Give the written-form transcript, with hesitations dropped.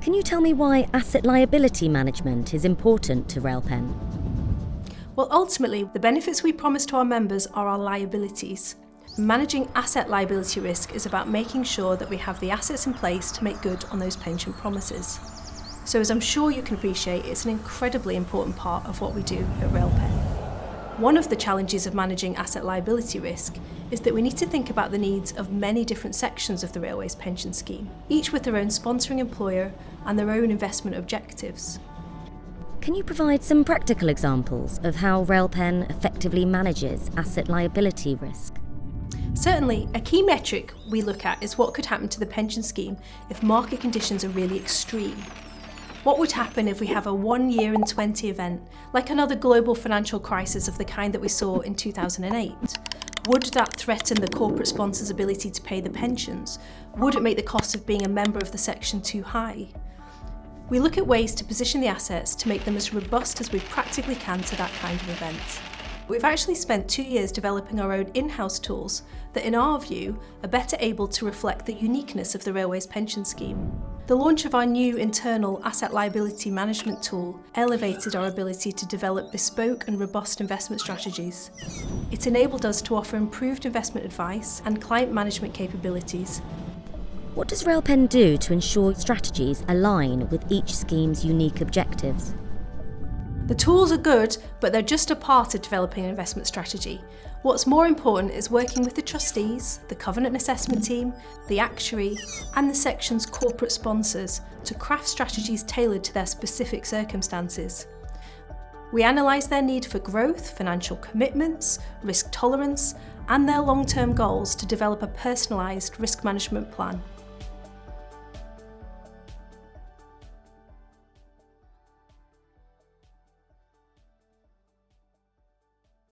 Can you tell me why asset liability management is important to Railpen? Well, ultimately, the benefits we promise to our members are our liabilities. Managing asset liability risk is about making sure that we have the assets in place to make good on those pension promises. So as I'm sure you can appreciate, it's an incredibly important part of what we do at Railpen. One of the challenges of managing asset liability risk is that we need to think about the needs of many different sections of the Railway's pension scheme, each with their own sponsoring employer and their own investment objectives. Can you provide some practical examples of how Railpen effectively manages asset liability risk? Certainly, a key metric we look at is what could happen to the pension scheme if market conditions are really extreme. What would happen if we have a 1 year in 20 event, like another global financial crisis of the kind that we saw in 2008? Would that threaten the corporate sponsor's ability to pay the pensions? Would it make the cost of being a member of the section too high? We look at ways to position the assets to make them as robust as we practically can to that kind of event. We've actually spent 2 years developing our own in-house tools that, in our view, are better able to reflect the uniqueness of the Railway's pension scheme. The launch of our new internal asset liability management tool elevated our ability to develop bespoke and robust investment strategies. It enabled us to offer improved investment advice and client management capabilities. What does Railpen do to ensure strategies align with each scheme's unique objectives? The tools are good, but they're just a part of developing an investment strategy. What's more important is working with the trustees, the covenant assessment team, the actuary, and the section's corporate sponsors to craft strategies tailored to their specific circumstances. We analyse their need for growth, financial commitments, risk tolerance, and their long-term goals to develop a personalised risk management plan.